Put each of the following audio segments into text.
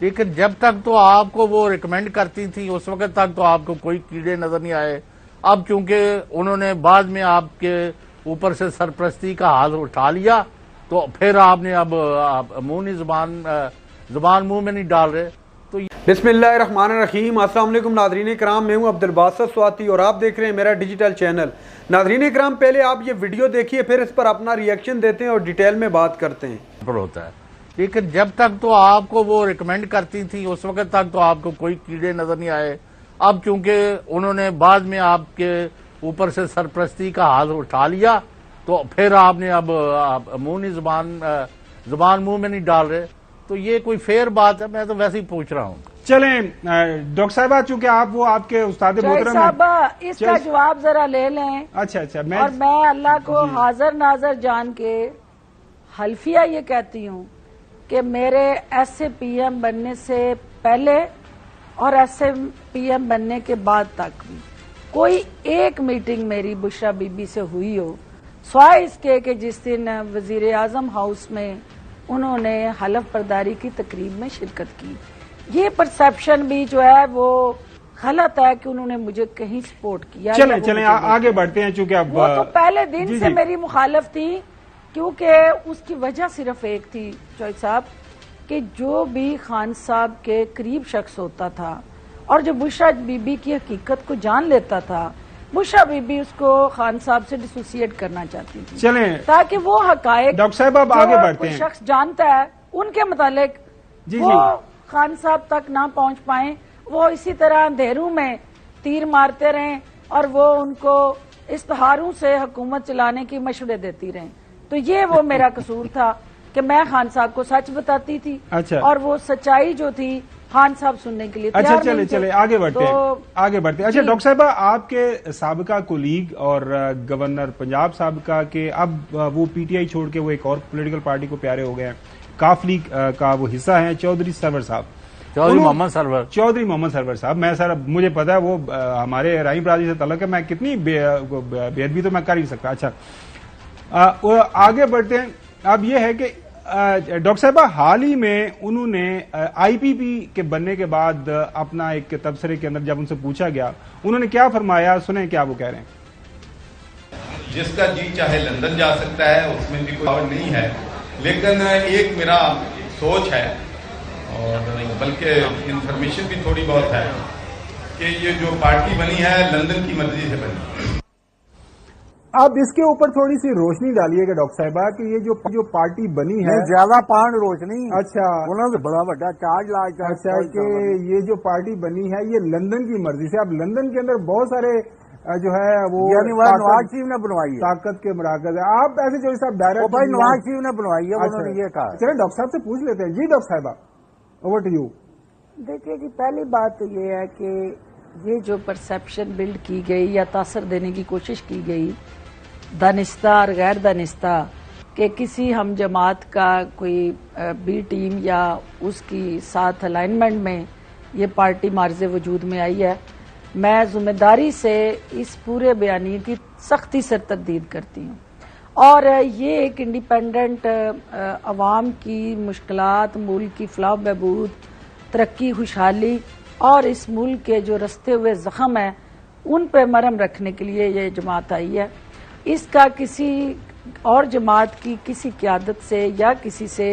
लेकिन जब तक तो आपको वो रिकमेंड करती थी उस वक्त तक तो आपको कोई कीड़े नजर नहीं आए। अब चूंकि उन्होंने बाद में आपके ऊपर से सरपरस्ती का हाथ उठा लिया तो फिर आपने अब मुंह नहीं जुबान मुंह में नहीं डाल रहे। तो बिस्मिल्लाहिर्रहमानिर्रहीम। अस्सलाम वालेकुम नाज़रीन कराम, मैं हूं अब्दुल बासित स्वाति और आप देख रहे हैं मेरा डिजिटल चैनल। नाज़रीन कराम, पहले आप ये वीडियो देखिए, फिर इस पर अपना रिएक्शन देते हैं और डिटेल में बात करते हैं। होता है, लेकिन जब तक तो आपको वो रिकमेंड करती थी उस वक्त तक तो आपको कोई कीड़े नजर नहीं आए। अब चूंकि उन्होंने बाद में आपके ऊपर से सरपरस्ती का हाथ उठा लिया तो फिर आपने अब मुंह नहीं जुबान मुंह में नहीं डाल रहे। तो ये कोई फेयर बात है? मैं तो वैसे ही पूछ रहा हूँ। चलें डॉक्टर साहिबा, चूंकि आप वो आपके उस्ताद मोहतरम हैं, इसका जवाब जरा ले लें। अच्छा और मैं अल्लाह को हाजिर नाजर जान के हल्फिया ये कहती हूँ कि मेरे SPM बनने से पहले और SPM बनने के बाद तक कोई एक मीटिंग मेरी बुशरा बीबी से हुई हो, स्वाय इसके कि जिस दिन वजीर आजम हाउस में उन्होंने हलफ बर्दारी की तकरीब में शिरकत की। ये परसेप्शन भी जो है वो गलत है कि उन्होंने मुझे कहीं सपोर्ट किया। चलें आगे बढ़ते हैं, चूंकि अब वो तो पहले दिन से मेरी मुखालफ थी, क्योंकि उसकी वजह सिर्फ एक थी चौधरी साहब कि जो भी खान साहब के करीब शख्स होता था और जो बुशरा बीबी की हकीकत को जान लेता था, बुशरा बीबी उसको खान साहब से डिसोसिएट करना चाहती थी। चलें ताकि वो हकायक डॉक्टर साहब अब आगे बढ़ते हैं, शख्स जानता है उनके मुतालिक वो खान साहब तक ना पहुंच पाए, वो इसी तरह अंधेरों में तीर मारते रहें और वो उनको इश्तहारों से हुकूमत चलाने की मशवरे देती रहें। तो ये वो मेरा कसूर था कि मैं खान साहब को सच बताती थी। अच्छा। और वो सच्चाई जो थी खान साहब सुनने के लिए अच्छा तैयार नहीं थे। चले आगे बढ़ते हैं, आगे बढ़ते हैं। अच्छा डॉक्टर साहिबा, आपके साबिका कुलीग और गवर्नर पंजाब साबिका के अब वो PTI छोड़ के वो एक और पॉलिटिकल पार्टी को प्यारे हो गए हैं, काफ लीग का वो हिस्सा है चौधरी सरवर साहब, चौधरी मोहम्मद सरवर साहब। मैं सर मुझे पता है वो हमारे राही बरादरी से तल्लुक है, मैं कितनी बेअदबी तो मैं कर ही सकता। अच्छा आगे बढ़ते हैं। अब ये है कि डॉक्टर साहिबा हाल ही में उन्होंने IPP के बनने के बाद अपना एक तबसरे के अंदर जब उनसे पूछा गया उन्होंने क्या फरमाया, सुने क्या वो कह रहे हैं। जिसका जी चाहे लंदन जा सकता है, उसमें भी कोई पावर नहीं है, लेकिन एक मेरा सोच है और बल्कि इंफॉर्मेशन भी थोड़ी बहुत है कि ये जो पार्टी बनी है लंदन की मर्जी से बनी। अब इसके ऊपर थोड़ी सी रोशनी डालिएगा डॉक्टर साहिबा कि ये जो पार्टी बनी है, ज्यादा पान रोशनी। अच्छा, उन्होंने बड़ा बड़ा चार्ज लाया। अच्छा कि ये जो पार्टी बनी है ये लंदन की मर्जी से। अब लंदन के अंदर बहुत सारे जो है वो नवाज शरीफ ने बनवाई है, ताकत के मराकज है। आप ऐसे जो साहब डायरेक्ट भाई नवाज शरीफ ने बनवाई है, उन्होंने ये कहा। चले डॉक्टर साहब से पूछ लेते हैं। जी डॉक्टर साहिबा, ओवर टू यू। देखिए जी, पहली बात तो ये है कि ये जो परसेप्शन बिल्ड की गई या तासर देने की कोशिश की गई दानिस्ता और गैर दानिस्ता कि किसी हम जमात का कोई B टीम या उसकी साथ अलाइनमेंट में ये पार्टी मार्ज़ वजूद में आई है, मैं जिम्मेदारी से इस पूरे बयानी की सख्ती से तरदीद करती हूँ। और ये एक इंडिपेंडेंट अवाम की मुश्किलात, मुल्क की फलाह बहबूद, तरक्की, खुशहाली और इस मुल्क के जो रस्ते हुए जख्म है उन पे मरहम रखने के लिए ये जमात आई है। इसका किसी और जमात की किसी क़यादत से या किसी से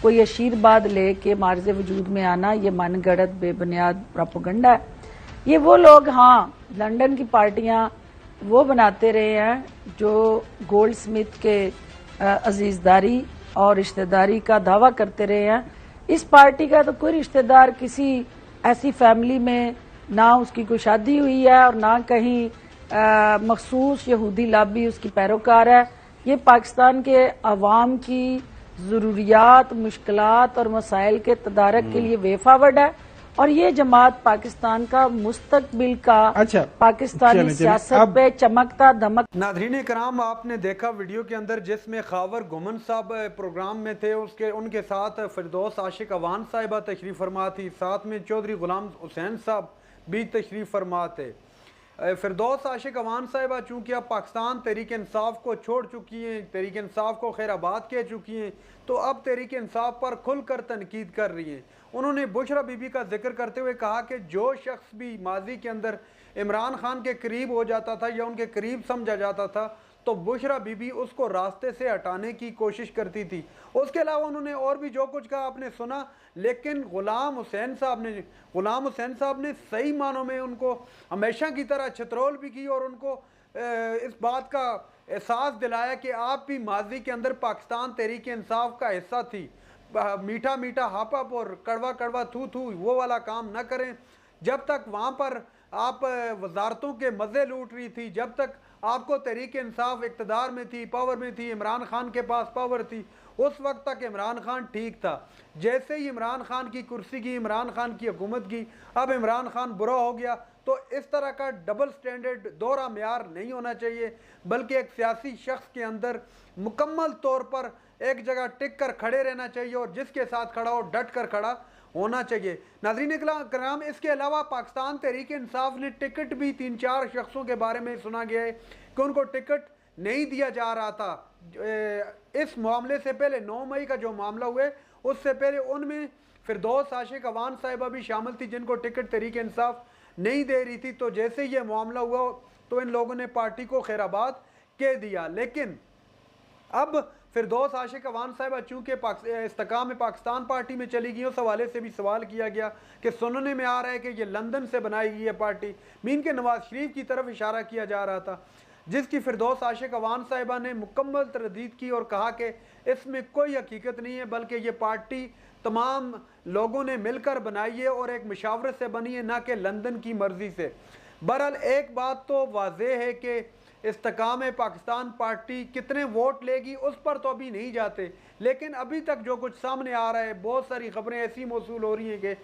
कोई आशीर्वाद ले के मार्ज़ वजूद में आना ये मनगढ़ंत बेबुनियाद प्रोपेगेंडा है। ये वो लोग लंदन की पार्टियां वो बनाते रहे हैं जो गोल्ड स्मिथ के अजीजदारी और रिश्तेदारी का दावा करते रहे हैं। इस पार्टी का तो कोई रिश्तेदार किसी ऐसी फैमिली में ना उसकी कोई शादी हुई है और ना कहीं मखसूस यहूदी लॉबी उसकी पैरोकार है। ये पाकिस्तान के अवाम की जरूरियात, मुश्किलात और मसाइल के तदारक के लिए वे फॉरवर्ड है और ये जमात पाकिस्तान का मुस्तकबिल का पाकिस्तानी सियासत पे चमकता दमक। नाज़रीन कराम, आपने देखा वीडियो के अंदर जिसमें खावर गुमन साहब प्रोग्राम में थे, उनके साथ फिरदौस आशिक अवान साहिबा तशरीफ फरमा थी, साथ में चौधरी गुलाम हुसैन साहब भी तशरीफ फरमा थे। फिरदौस आशिक अवान साहिबा चूँकि अब पाकिस्तान तहरीक इंसाफ को छोड़ चुकी हैं, तहरीक इंसाफ को खैराबाद कह चुकी हैं, तो अब तहरीक इंसाफ पर खुलकर तनकीद कर रही हैं उन्होंने बुशरा बीबी का जिक्र करते हुए कहा कि जो शख्स भी माजी के अंदर इमरान खान के करीब हो जाता था या उनके करीब समझा जाता था तो बुशरा बीबी उसको रास्ते से हटाने की कोशिश करती थी। उसके अलावा उन्होंने और भी जो कुछ कहा आपने सुना, लेकिन गुलाम हुसैन साहब ने सही मानों में उनको हमेशा की तरह छतरोल भी की और उनको इस बात का एहसास दिलाया कि आप भी माजी के अंदर पाकिस्तान तहरीक इंसाफ का हिस्सा थी। मीठा मीठा हाप अप और कड़वा कड़वा थू थू वो वाला काम न करें। जब तक वहाँ पर आप वजारतों के मज़े लूट रही थी, जब तक आपको तहरीक इंसाफ इक़्तिदार में थी, पावर में थी, इमरान खान के पास पावर थी, उस वक्त तक इमरान खान ठीक था। जैसे ही इमरान खान की कुर्सी की, इमरान खान की हुकूमत की, अब इमरान खान बुरा हो गया, तो इस तरह का डबल स्टैंडर्ड, दोहरा मेयार नहीं होना चाहिए, बल्कि एक सियासी शख्स के अंदर मुकम्मल तौर पर एक जगह टिक कर खड़े रहना चाहिए और जिसके साथ खड़ा हो डट कर खड़ा होना चाहिए। नाज़रीन कराम, इसके अलावा पाकिस्तान तहरीक इंसाफ ने टिकट भी 3-4 शख्सों के बारे में सुना गया है कि उनको टिकट नहीं दिया जा रहा था। इस मामले से पहले 9 मई का जो मामला हुए उससे पहले उनमें फिरदौस आशिक अवान साहिबा भी शामिल थी जिनको टिकट तहरीक इंसाफ नहीं दे रही थी। तो जैसे ये मामला हुआ तो इन लोगों ने पार्टी को खैराबाद कह दिया। लेकिन अब फिरदौस आशिक अवान साहिबा चूँकि इस्तेकाम पाकिस्तान पार्टी में चली गई, उस हवाले से भी सवाल किया गया कि सुनने में आ रहा है कि ये लंदन से बनाई गई है पार्टी, मीन के नवाज शरीफ की तरफ इशारा किया जा रहा था, जिसकी फिरदौस आशिक अवान साहिबा ने मुकम्मल तरदीद की और कहा कि इसमें कोई हकीकत नहीं है, बल्कि ये पार्टी तमाम लोगों ने मिलकर बनाई है और एक मशावरत से बनी है, ना कि लंदन की मर्जी से। बहरहाल एक बात तो वाज़ेह है कि इस्तेकाम पाकिस्तान पार्टी कितने वोट लेगी उस पर तो अभी नहीं जाते, लेकिन अभी तक जो कुछ सामने आ रहा है, बहुत सारी खबरें ऐसी मौसूल हो रही हैं कि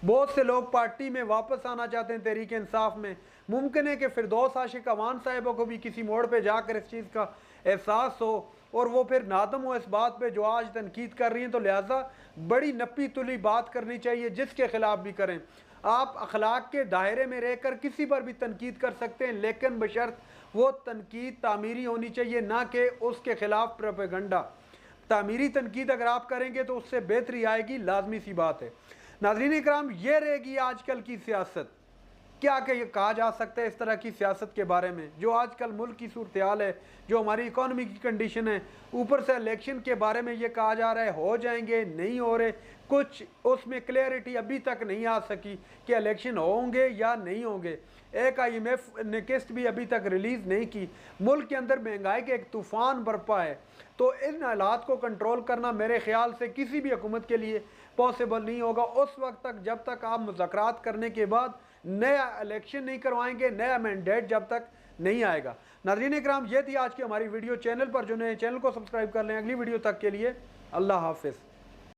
बहुत से लोग पार्टी में वापस आना चाहते हैं तहरीक इंसाफ में। मुमकिन है कि फिरदौस आशिक अवान साहिबा को भी किसी मोड़ पे जाकर इस चीज़ का एहसास हो और वो फिर नादम हो इस बात पे जो आज तनकीद कर रही हैं। तो लिहाजा बड़ी नपी तुली बात करनी चाहिए, जिसके खिलाफ भी करें। आप अखलाक के दायरे में रहकर किसी पर भी तनकीद कर सकते हैं, लेकिन बशर्त वो तनकीद तामीरी होनी चाहिए, ना कि उसके खिलाफ प्रोपेगंडा। तामीरी तनकीद अगर आप करेंगे तो उससे बेहतरी आएगी, लाजमी सी बात है। नाज़रीन इकराम, ये रहेगी आजकल की सियासत। क्या कहा जा सकता है इस तरह की सियासत के बारे में? जो आजकल मुल्क की सूरत हाल है, जो हमारी इकॉनमी की कंडीशन है, ऊपर से इलेक्शन के बारे में ये कहा जा रहा है हो जाएंगे, नहीं हो रहे, कुछ उसमें क्लियरिटी अभी तक नहीं आ सकी कि इलेक्शन होंगे या नहीं होंगे। एक IMF ने किस्त भी अभी तक रिलीज़ नहीं की। मुल्क के अंदर महंगाई के एक तूफ़ान बरपा है, तो इन हालात को कंट्रोल करना मेरे ख्याल से किसी भी हुकूमत के लिए पॉसिबल नहीं होगा उस वक्त तक जब तक आप मुज़ाकरात करने के बाद नया इलेक्शन नहीं करवाएंगे, नया मैंडेट जब तक नहीं आएगा। नाज़रीन इकराम, ये थी आज की हमारी वीडियो। चैनल पर जो नए चैनल को सब्सक्राइब कर लें। अगली वीडियो तक के लिए अल्लाह हाफिज़।